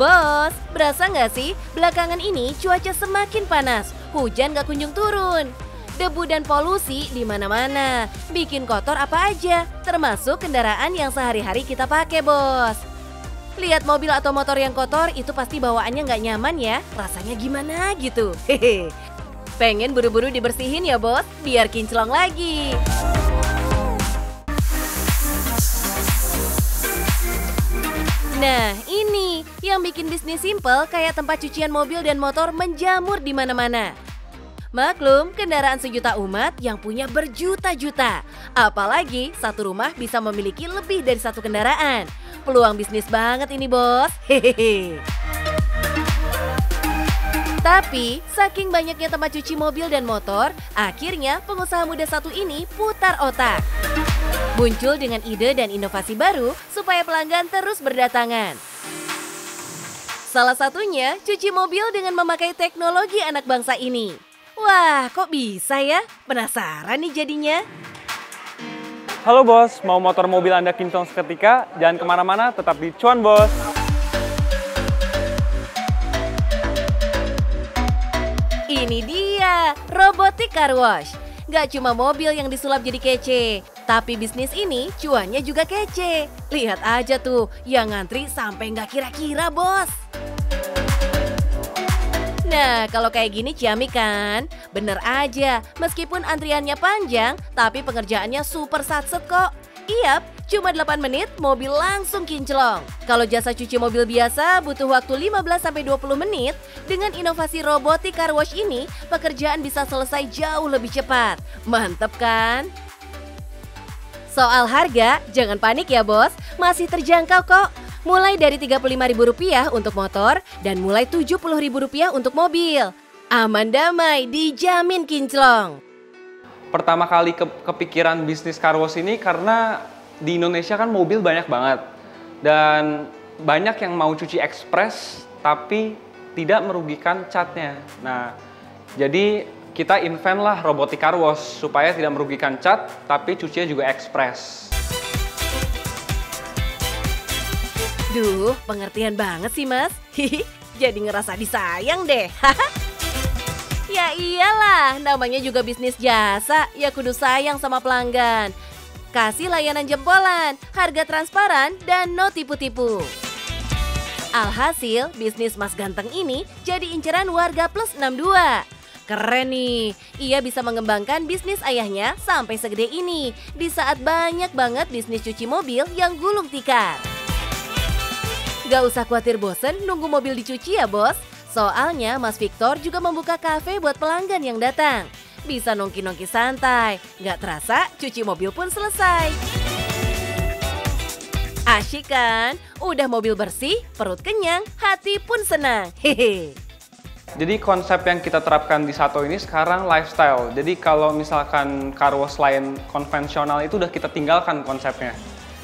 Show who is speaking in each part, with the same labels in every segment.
Speaker 1: Bos, berasa nggak sih belakangan ini cuaca semakin panas, hujan nggak kunjung turun. Debu dan polusi di mana-mana, bikin kotor apa aja, termasuk kendaraan yang sehari-hari kita pakai, Bos. Lihat mobil atau motor yang kotor itu pasti bawaannya nggak nyaman ya, rasanya gimana gitu. Hehe. Pengen buru-buru dibersihin ya, Bos, biar kinclong lagi. Nah, ini yang bikin bisnis simple kayak tempat cucian mobil dan motor menjamur di mana-mana. Maklum, kendaraan sejuta umat yang punya berjuta-juta. Apalagi satu rumah bisa memiliki lebih dari satu kendaraan. Peluang bisnis banget ini, Bos. Hehehe. Tapi, saking banyaknya tempat cuci mobil dan motor, akhirnya pengusaha muda satu ini putar otak. Muncul dengan ide dan inovasi baru supaya pelanggan terus berdatangan. Salah satunya, cuci mobil dengan memakai teknologi anak bangsa ini. Wah, kok bisa ya? Penasaran nih jadinya.
Speaker 2: Halo bos, mau motor mobil Anda kinclong seketika? Jangan kemana-mana, tetap di Cuan Bos.
Speaker 1: Ini dia, Robotic Car Wash. Gak cuma mobil yang disulap jadi kece, tapi bisnis ini cuannya juga kece. Lihat aja tuh, yang ngantri sampai gak kira-kira, Bos. Nah, kalau kayak gini ciamik kan? Bener aja, meskipun antriannya panjang, tapi pengerjaannya super satset kok. Iyap, cuma 8 menit mobil langsung kinclong. Kalau jasa cuci mobil biasa butuh waktu 15-20 menit, dengan inovasi Robotic Car Wash ini, pekerjaan bisa selesai jauh lebih cepat. Mantep kan? Soal harga, jangan panik ya bos, masih terjangkau kok. Mulai dari Rp35.000 untuk motor dan mulai Rp70.000 untuk mobil. Aman damai, dijamin kinclong.
Speaker 2: Pertama kali kepikiran bisnis car wash ini karena di Indonesia kan mobil banyak banget. Dan banyak yang mau cuci ekspres tapi tidak merugikan catnya. Nah, jadi kita invent lah Robotic Car Wash supaya tidak merugikan cat tapi cucinya juga ekspres.
Speaker 1: Duh, pengertian banget sih mas. Hihi, jadi ngerasa disayang deh. Ya iyalah, namanya juga bisnis jasa, ya kudu sayang sama pelanggan. Kasih layanan jempolan, harga transparan, dan no tipu-tipu. Alhasil, bisnis Mas Ganteng ini jadi inceran warga plus 62. Keren nih, ia bisa mengembangkan bisnis ayahnya sampai segede ini di saat banyak banget bisnis cuci mobil yang gulung tikar. Gak usah khawatir bosen nunggu mobil dicuci ya bos. Soalnya Mas Victor juga membuka kafe buat pelanggan yang datang. Bisa nongki-nongki santai, gak terasa cuci mobil pun selesai. Asyik kan? Udah mobil bersih, perut kenyang, hati pun senang. Hehe.
Speaker 2: Jadi konsep yang kita terapkan di Sato ini sekarang lifestyle. Jadi kalau misalkan car wash lain konvensional itu udah kita tinggalkan konsepnya.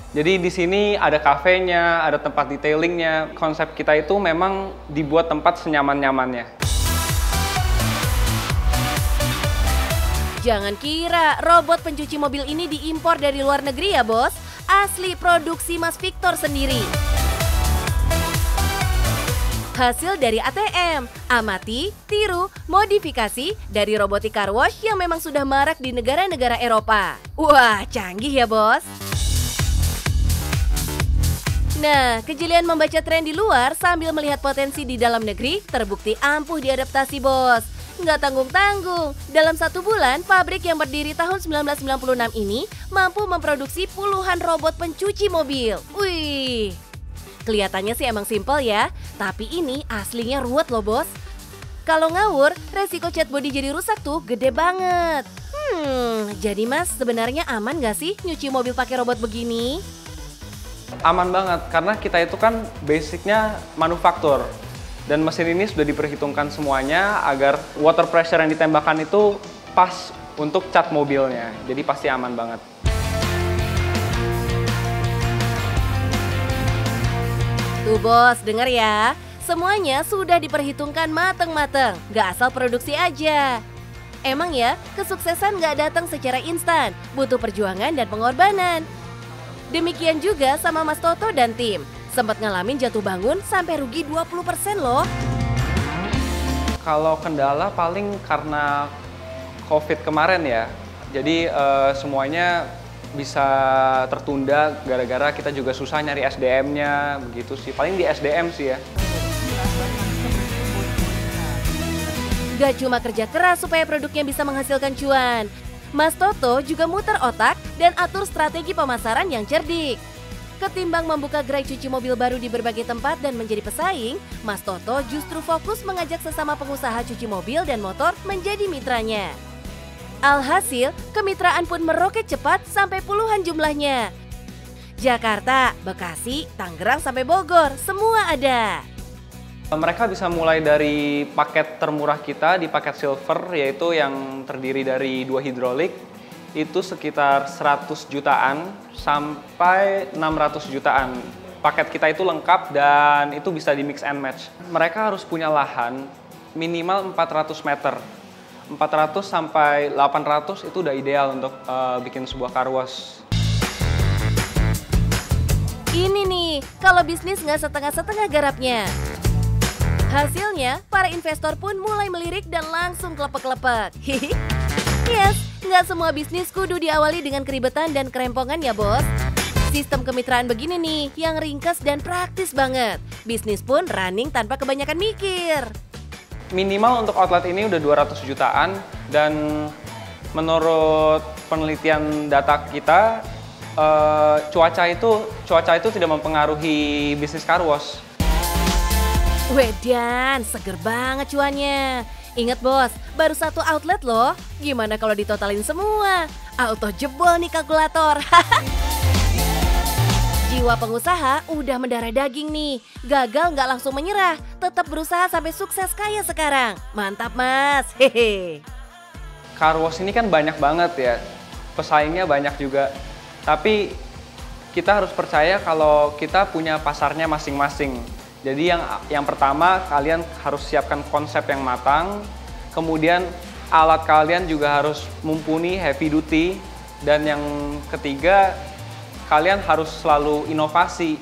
Speaker 2: Jadi di sini ada kafenya, ada tempat detailingnya. Konsep kita itu memang dibuat tempat senyaman-nyamannya.
Speaker 1: Jangan kira robot pencuci mobil ini diimpor dari luar negeri ya bos. Asli produksi Mas Victor sendiri. Hasil dari ATM, amati, tiru, modifikasi dari Robotic Car Wash yang memang sudah marak di negara-negara Eropa. Wah, canggih ya bos. Nah, kejelian membaca tren di luar sambil melihat potensi di dalam negeri terbukti ampuh diadaptasi bos. Nggak tanggung-tanggung, dalam 1 bulan pabrik yang berdiri tahun 1996 ini mampu memproduksi puluhan robot pencuci mobil. Wih, kelihatannya sih emang simpel ya, tapi ini aslinya ruwet loh bos. Kalau ngawur, resiko cat body jadi rusak tuh gede banget. Jadi mas sebenarnya aman nggak sih nyuci mobil pakai robot begini?
Speaker 2: Aman banget, karena kita itu kan basicnya manufaktur. Dan mesin ini sudah diperhitungkan semuanya agar water pressure yang ditembakkan itu pas untuk cat mobilnya. Jadi pasti aman banget.
Speaker 1: Tuh bos, denger ya. Semuanya sudah diperhitungkan mateng-mateng, gak asal produksi aja. Emang ya, kesuksesan gak datang secara instan, butuh perjuangan dan pengorbanan. Demikian juga sama Mas Toto dan tim. Sempat ngalamin jatuh bangun sampai rugi 20% loh.
Speaker 2: Kalau kendala paling karena COVID kemarin ya. Jadi semuanya bisa tertunda gara-gara kita juga susah nyari SDM-nya begitu sih. Paling di SDM sih ya.
Speaker 1: Gak cuma kerja keras supaya produknya bisa menghasilkan cuan. Mas Toto juga muter otak dan atur strategi pemasaran yang cerdik. Ketimbang membuka gerai cuci mobil baru di berbagai tempat dan menjadi pesaing, Mas Toto justru fokus mengajak sesama pengusaha cuci mobil dan motor menjadi mitranya. Alhasil, kemitraan pun meroket cepat sampai puluhan jumlahnya. Jakarta, Bekasi, Tangerang sampai Bogor, semua ada.
Speaker 2: Mereka bisa mulai dari paket termurah kita di paket silver, yaitu yang terdiri dari 2 hidrolik, itu sekitar 100 jutaan sampai 600 jutaan. Paket kita itu lengkap dan itu bisa di mix and match. Mereka harus punya lahan minimal 400 meter. 400 sampai 800 itu udah ideal untuk bikin sebuah car wash.
Speaker 1: Ini nih, kalau bisnis nggak setengah-setengah garapnya. Hasilnya, para investor pun mulai melirik dan langsung kelepek-kelepek. Yes, nggak semua bisnis kudu diawali dengan keribetan dan kerempongan ya bos. Sistem kemitraan begini nih, yang ringkas dan praktis banget. Bisnis pun running tanpa kebanyakan mikir.
Speaker 2: Minimal untuk outlet ini udah 200 jutaan dan menurut penelitian data kita, cuaca itu tidak mempengaruhi bisnis car wash.
Speaker 1: Wedan, seger banget cuannya. Ingat bos, baru 1 outlet loh. Gimana kalau ditotalin semua? Auto jebol nih kalkulator. Jiwa pengusaha udah mendarah daging nih. Gagal nggak langsung menyerah, tetap berusaha sampai sukses kaya sekarang. Mantap mas, hehe.
Speaker 2: Car wash ini kan banyak banget ya, pesaingnya banyak juga. Tapi kita harus percaya kalau kita punya pasarnya masing-masing. Jadi yang pertama kalian harus siapkan konsep yang matang, kemudian alat kalian juga harus mumpuni, heavy duty, dan yang ketiga kalian harus selalu inovasi.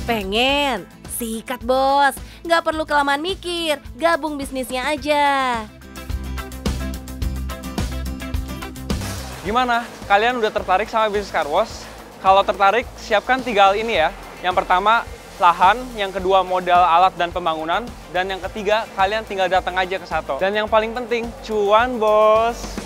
Speaker 1: Pengen? Sikat bos, nggak perlu kelamaan mikir, gabung bisnisnya aja.
Speaker 2: Gimana? Kalian udah tertarik sama bisnis car wash? Kalau tertarik, siapkan 3 hal ini ya. Yang pertama, lahan. Yang kedua, modal alat dan pembangunan. Dan yang ketiga, kalian tinggal datang aja ke Sato. Dan yang paling penting, cuan bos!